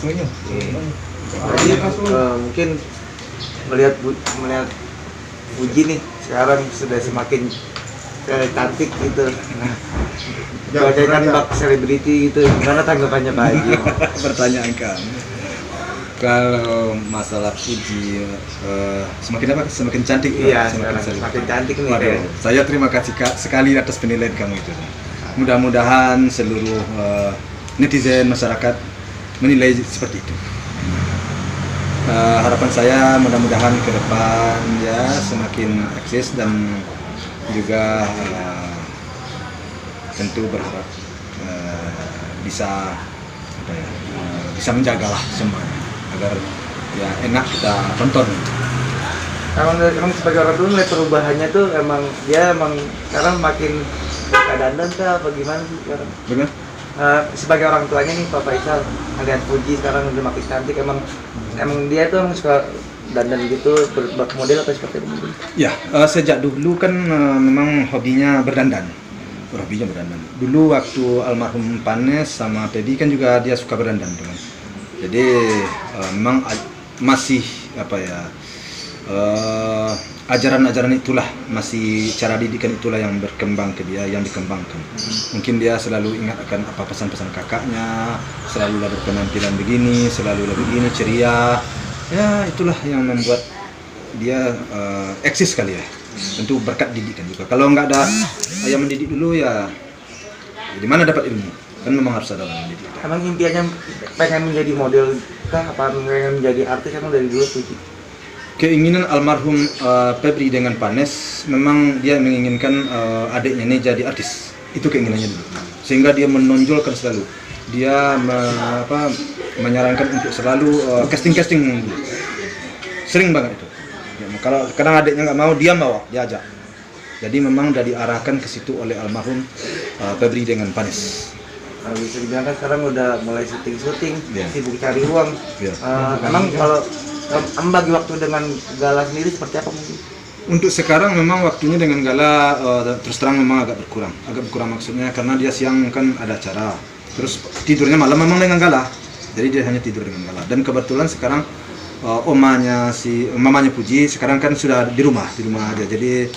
semuanya. Jadi mungkin melihat Puji nih sekarang sudah semakin cantik gitu. Nah, bagaikan bak selebriti gitu. Gimana tanggapannya Pak Haji? Pertanyaan kamu. Kalau masalah Puji semakin cantik. Iya, semakin cantik nih. Waduh, saya terima kasih sekali atas penilaian kamu itu. Mudah-mudahan seluruh netizen masyarakat menilai seperti itu. Harapan saya mudah-mudahan ke depan ya semakin eksis dan juga tentu berharap bisa menjagalah semuanya agar ya enak kita tonton. Emang sebagai orang tua ngeliat perubahannya tuh emang sekarang makin dandan kah apa gimana sih sekarang? Benar? Sebagai orang tuanya nih Pak Faisal ngeliat Puji sekarang udah makin cantik, emang dia tuh emang suka dandan gitu model atau seperti itu? Ya, sejak dulu kan memang hobinya berdandan. Dulu waktu almarhum Panes sama Teddy kan juga dia suka berdandan teman. Jadi memang masih ajaran-ajaran itulah, masih cara didikan itulah yang berkembang ke dia, yang dikembangkan. Mungkin dia selalu ingat akan apa pesan-pesan kakaknya, selalulah berpenampilan begini, selalulah begini, ceria. Ya itulah yang membuat dia eksis kali ya. Tentu berkat didikan juga. Kalau nggak ada ayah mendidik dulu ya di mana dapat ilmu? Kan memang harus ada orang mendidik. Emang impiannya pengen menjadi model kah? Apa pengen menjadi artis emang dari dulu Puji? Keinginan almarhum Febri dengan Panes memang dia menginginkan adiknya ini jadi artis. Itu keinginannya dulu. Sehingga dia menonjolkan selalu. Dia menyarankan untuk selalu casting dulu. Sering banget itu. Ya, kalau kadang adiknya nggak mau, dia bawa, dia ajak. Jadi memang sudah diarahkan ke situ oleh almarhum Febri dengan Panes. Bisa dibilang kan sekarang udah mulai syuting, sibuk cari uang. Emang kalau bagi waktu dengan Gala sendiri seperti apa mungkin? Untuk sekarang memang waktunya dengan Gala terus terang memang agak berkurang maksudnya karena dia siang kan ada acara, terus tidurnya malam memang dengan Gala, jadi dia hanya tidur dengan Gala. Dan kebetulan sekarang mamanya Puji sekarang kan sudah di rumah aja, jadi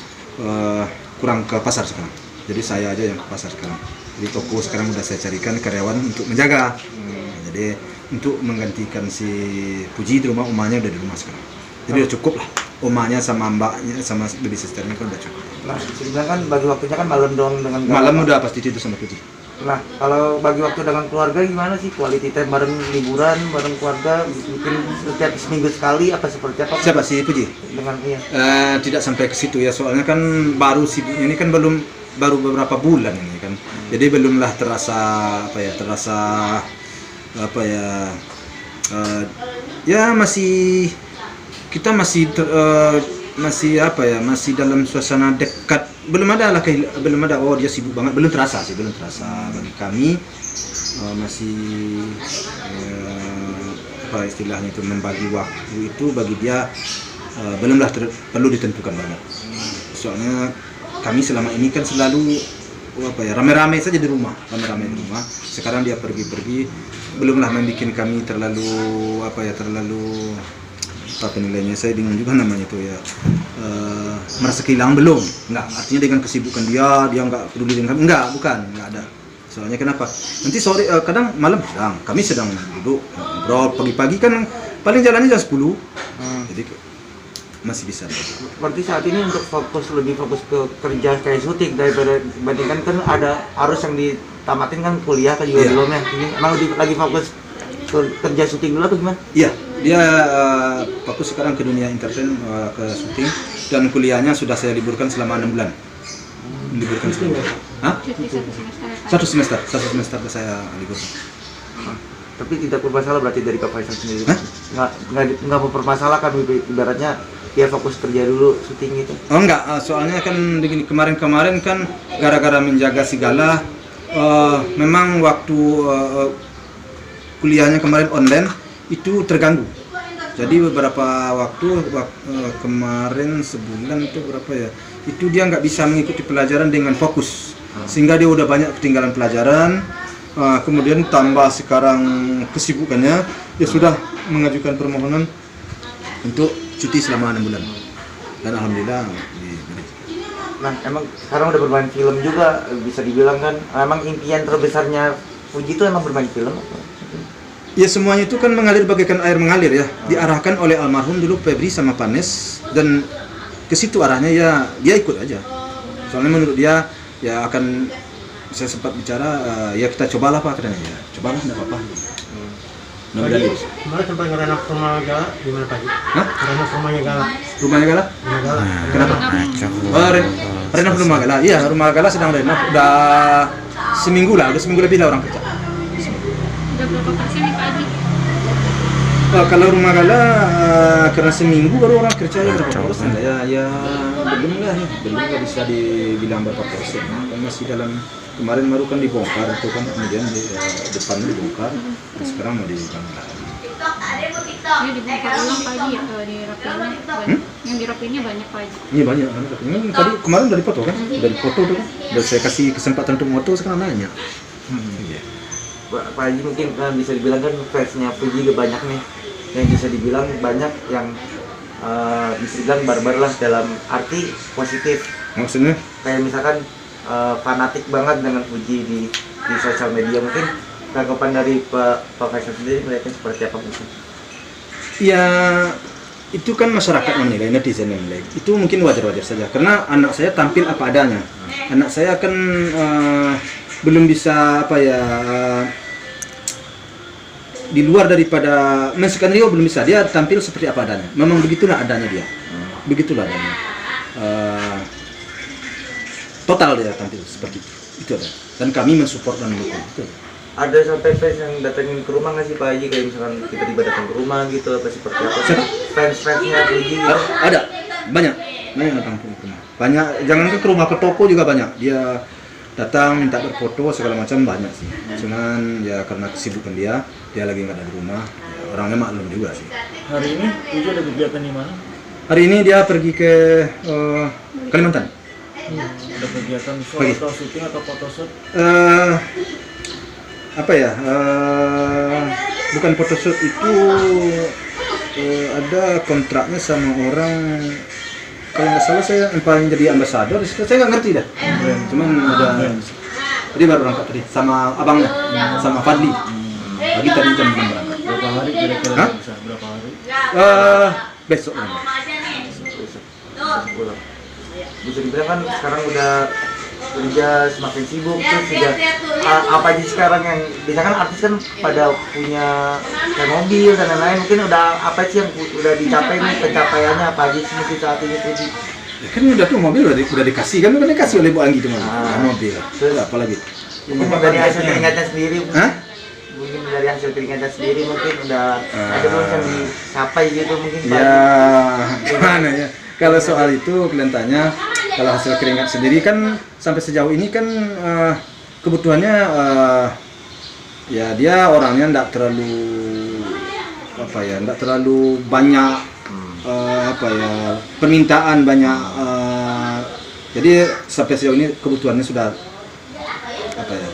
kurang ke pasar sekarang. Jadi saya aja yang ke pasar sekarang. Jadi toko sekarang udah saya carikan karyawan untuk menjaga. Jadi untuk menggantikan si Puji di rumah, omanya udah di rumah sekarang. Jadi udah cukup lah. Omanya sama mbaknya sama baby sisternya kan udah cukup. Nah, sebenarnya kan bagi waktunya kan malam dong dengan Gala. Malam udah pasti tidur sama Puji. Nah, kalau bagi waktu dengan keluarga gimana sih? Quality time bareng liburan, bareng keluarga, mungkin setiap seminggu sekali apa seperti apa? Siapa si Puji? Dengan tidak sampai ke situ ya, soalnya kan baru sibuknya ini kan baru beberapa bulan ini kan. Jadi belumlah terasa kita masih dalam suasana dekat, belum ada dia sibuk banget, belum terasa bagi kami. Masih istilahnya itu membagi waktu itu bagi dia belumlah perlu ditentukan banget. Soalnya kami selama ini kan selalu rame-rame saja di rumah. Sekarang dia pergi, belumlah membuat kami terlalu penilaiannya, saya bingung juga namanya itu ya, merasa kehilangan belum. Enggak, artinya dengan kesibukan dia enggak peduli dengan kami. Bukan, enggak ada. Soalnya kenapa? Nanti sore kadang malam kami sedang duduk ngobrol, pagi-pagi kan paling jalannya jam 10. Jadi masih bisa. Berarti saat ini untuk lebih fokus ke kerja kayak syuting dibandingkan kan ada harus yang ditamatin kan kuliah kan juga belum ya. Ini emang lagi fokus ke kerja syuting dulu atau gimana? Iya, dia fokus sekarang ke dunia entertain, ke syuting, dan kuliahnya sudah saya liburkan selama 6 bulan. Liburkan selama. Satu semester saya liburkan. Tapi tidak bermasalah berarti dari Pak Faisal sendiri? Nggak mempermasalahkan ibaratnya dia fokus kerja dulu syuting itu? Oh enggak, soalnya kan kemarin kan gara-gara menjaga si Gala, memang waktu kuliahnya kemarin online itu terganggu. Jadi beberapa waktu kemarin sebulan itu berapa ya, itu dia nggak bisa mengikuti pelajaran dengan fokus, sehingga dia udah banyak ketinggalan pelajaran. kemudian tambah sekarang kesibukannya, dia sudah mengajukan permohonan untuk cuti selama 6 bulan. Dan alhamdulillah diberi. Nah, emang sekarang udah bermain film juga, bisa dibilang kan, emang impian terbesarnya Fuji itu emang bermain film? Ya semuanya itu kan mengalir bagaikan air mengalir ya. Diarahkan oleh almarhum dulu Febri sama Panes, dan ke situ arahnya ya dia ikut aja. Soalnya menurut dia ya akan, saya sempat bicara ya kita cobalah Pak katanya, ya cobalah enggak apa-apa. Kemarin sampai ngerenov rumah Gala gimana Pak? Hah? Renov rumahnya Gala. Rumahnya Gala? Rumah Gala. Kenapa? Renov rumah Gala. Iya, rumah Gala sedang renov. Udah seminggu lebih lah orang kerja. Udah berapa persen nih Pak Haji? Kalau rumah Gala karena seminggu baru orang kerja ya berapa persen lah ya belum nggak bisa dibilang berapa persen. Kan masih dalam, kemarin baru kan dibongkar itu kan, kemudian depannya dibongkar, nah, sekarang mau dibangun lagi. Ini dibongkar ulang Pak Haji ya, dirapiinnya. Yang dirapiinnya banyak Pak Haji. Iya banyak kan, ini tadi kemarin dari foto kan, dari foto tuh kan, udah saya kasih kesempatan untuk foto, sekarang nanya. Iya. Pak Haji mungkin bisa dibilang kan fansnya Fuji juga banyak nih, yang bisa dibilang banyak yang bisa dibilang barbar lah dalam arti positif. Maksudnya? Kayak misalkan fanatik banget dengan Fuji di sosial media. Mungkin tanggapan dari Pak Faisal sendiri melihatnya seperti apa mungkin? Ya itu kan masyarakat yang menilai, netizen yang menilai. Itu mungkin wajar-wajar saja, karena anak saya tampil apa adanya. Anak saya kan belum bisa apa ya, di luar daripada skenario belum bisa, dia tampil seperti apa adanya. Memang begitulah adanya dia, begitulah adanya. Total dia tampil seperti itu ada. Dan kami mensupport dan mendukung. Itu. Ada sampai fans yang datengin ke rumah nggak sih Pak Haji, kayak misalkan tiba-tiba datang ke rumah gitu, apa seperti apa? Siapa? Fans-fansnya Fuji gitu. Ada, banyak datang ke rumah. Banyak, jangan ke rumah, ke toko juga banyak. Dia datang minta berfoto segala macam, banyak sih. Cuman ya karena kesibukan dia lagi nggak ada di rumah. Ya, orangnya maklum juga sih. Hari ini Fuji ada kegiatan di mana? Hari ini dia pergi ke Kalimantan. Ada kegiatan Pagi. foto syuting atau photoshoot? Apa ya? Bukan photoshoot itu, ada kontraknya sama orang, kalau nggak salah saya yang paling jadi ambasador di situ, saya nggak ngerti dah. Cuman ada tadi baru berangkat tadi sama abangnya, sama Fadli. Pagi tadi jam 6 berangkat. Berapa hari kira-kira Hah? bisa? Berapa hari? Besok. Bisa dibilang kan sekarang udah kerja semakin sibuk, terus juga apa aja sekarang yang biasa kan artis kan pada punya kayak mobil dan lain-lain, mungkin udah apa sih yang udah dicapai nih, pencapaiannya apa aja sih mungkin saat ini Fuji? Ya kan udah tuh mobil udah dikasih kan, udah dikasih oleh Bu Anggi tuh mobil. Terus apa lagi? Mungkin dari hasil keringatnya sendiri, Hah? mungkin dari hasil keringatnya sendiri mungkin udah ada terus yang dicapai gitu mungkin Pak Ya Haji. gimana ya? Kalau soal itu kalian tanya, kalau hasil keringat sendiri kan sampai sejauh ini kan kebutuhannya ya dia orangnya enggak terlalu apa ya, enggak terlalu banyak apa ya, permintaan banyak, jadi sampai sejauh ini kebutuhannya sudah apa ya,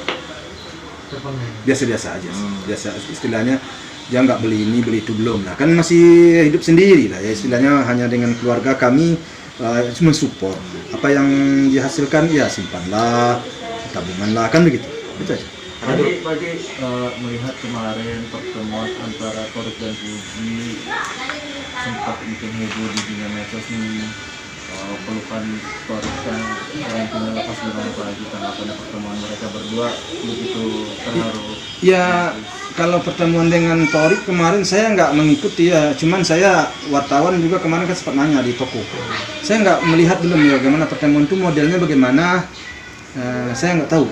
biasa-biasa aja sih. Biasa istilahnya, dia nggak beli ini beli itu, belum lah, kan masih hidup sendiri lah ya istilahnya, hanya dengan keluarga kami mensupport apa yang dihasilkan, ya simpanlah, tabungan lah, kan begitu, itu aja. Pagi melihat kemarin pertemuan antara Torik dan Fuji sempat bikin heboh di dunia medsos nih, pelukan Torik dan Valentino lepas dengan Pak Haji, tanggapannya pertemuan mereka berdua begitu terharu. Ya kalau pertemuan dengan Torik kemarin saya nggak mengikuti ya, cuman saya wartawan juga kemarin kan sempat nanya di toko. Saya nggak melihat belum ya bagaimana pertemuan itu, modelnya bagaimana, saya nggak tahu.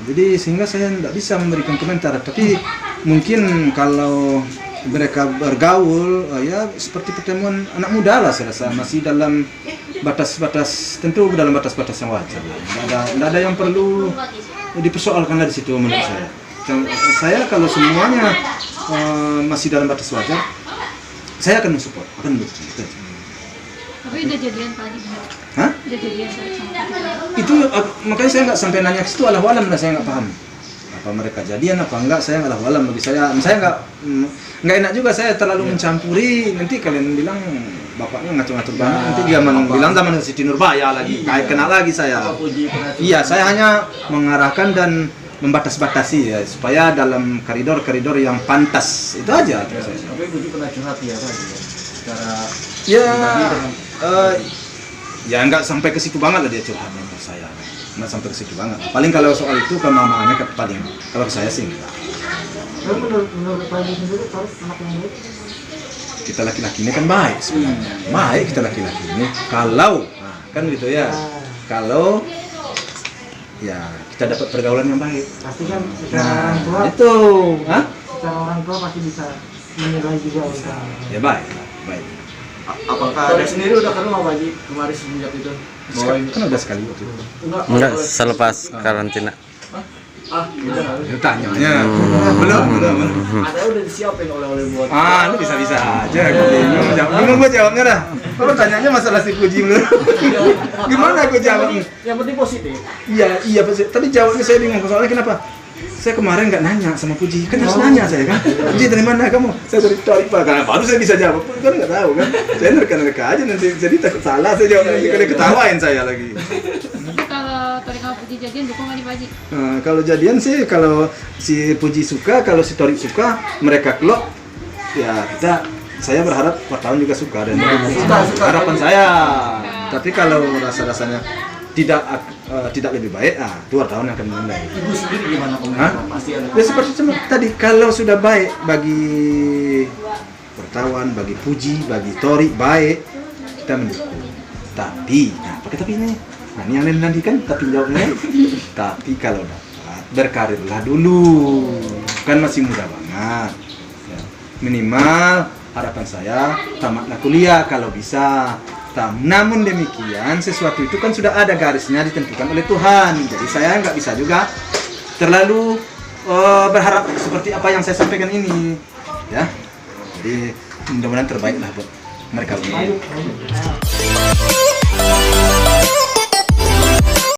Jadi sehingga saya nggak bisa memberikan komentar. Tapi mungkin kalau mereka bergaul, ya seperti pertemuan anak muda lah, saya rasa masih dalam batas-batas, tentu dalam batas-batas yang wajar. Nggak ada yang perlu dipersoalkan di situ menurut saya. Saya kalau semuanya masih dalam batas wajar, saya akan mensupport, akan mendukung. Tapi udah jadian Pak Haji? Hah? Udah jadian Torik sama Fuji? Itu makanya saya nggak sampai nanya ke situ, alah-alam lah, saya nggak paham. apa mereka jadian apa enggak, saya nggak tahu. Bagi saya nggak enak juga saya terlalu mencampuri. Nanti kalian bilang bapaknya ngatur-ngatur banget, nanti dia bilang zaman Siti Nurbaya lagi, kayak kena lagi saya. Iya, saya hanya mengarahkan dan membatas-batasi ya, supaya dalam koridor-koridor yang pantas, itu aja. Tapi Puji pernah curhat ya Pak, secara Ya, pribadi dengan ya nggak sampai ke situ banget lah dia curhatnya ke saya, nggak sampai ke situ banget. Paling kalau soal itu ke mamanya paling, kalau ke saya sih enggak. Tapi menurut Pak Haji sendiri Torik anak yang baik? Kita laki-laki ini kan baik sebenarnya, baik kita laki-laki ini. Kalau kan gitu ya, kalau ya kita dapat pergaulan yang baik. Pasti kan secara orang tua, itu, secara orang tua pasti bisa menilai juga usaha. ya baik, baik. apakah ada sendiri udah kenal Pak Haji kemarin semenjak itu? Kan udah sekali waktu itu. Enggak, selepas karantina. Udah. Ya, tanyanya belum. Ada udah disiapin oleh-oleh buat. Ini bisa aja. Bingung gue jawabnya dah. Kalau tanyanya masalah si Puji dulu. Gimana gue jawabnya? Yang penting positif. Iya, tapi jawabnya saya bingung. Soalnya kenapa? Saya kemarin nggak nanya sama Puji, kan harus nanya saya kan. Puji dari mana kamu? Saya dari Torik Pak. Karena baru saya bisa jawab, kan nggak tahu kan. Saya nerka aja nanti, jadi takut salah saya jawabnya. Kalau ketawain saya lagi. Tapi kalau Torik sama Puji jadian dukung nggak nih Pak Haji? Kalau jadian sih, kalau si Puji suka, kalau si Torik suka, mereka klop, ya saya berharap wartawan juga suka dan harapan saya. Tapi kalau rasa-rasanya tidak lebih baik, itu wartawan yang akan menilai. Ibu sendiri gimana komentar? Pasti ada. Ya seperti tadi, kalau sudah baik bagi wartawan, bagi Puji, bagi Torik baik, kita mendukung. Tapi, pakai tapi ini. Ini yang lain nanti kan, tapi jawabnya. Tapi kalau dapat, berkarirlah dulu. Kan masih muda banget. Ya. Minimal harapan saya tamatlah kuliah kalau bisa. Namun demikian, sesuatu itu kan sudah ada garisnya ditentukan oleh Tuhan. Jadi saya nggak bisa juga terlalu berharap seperti apa yang saya sampaikan ini. Ya. Jadi mudah-mudahan terbaiklah buat mereka.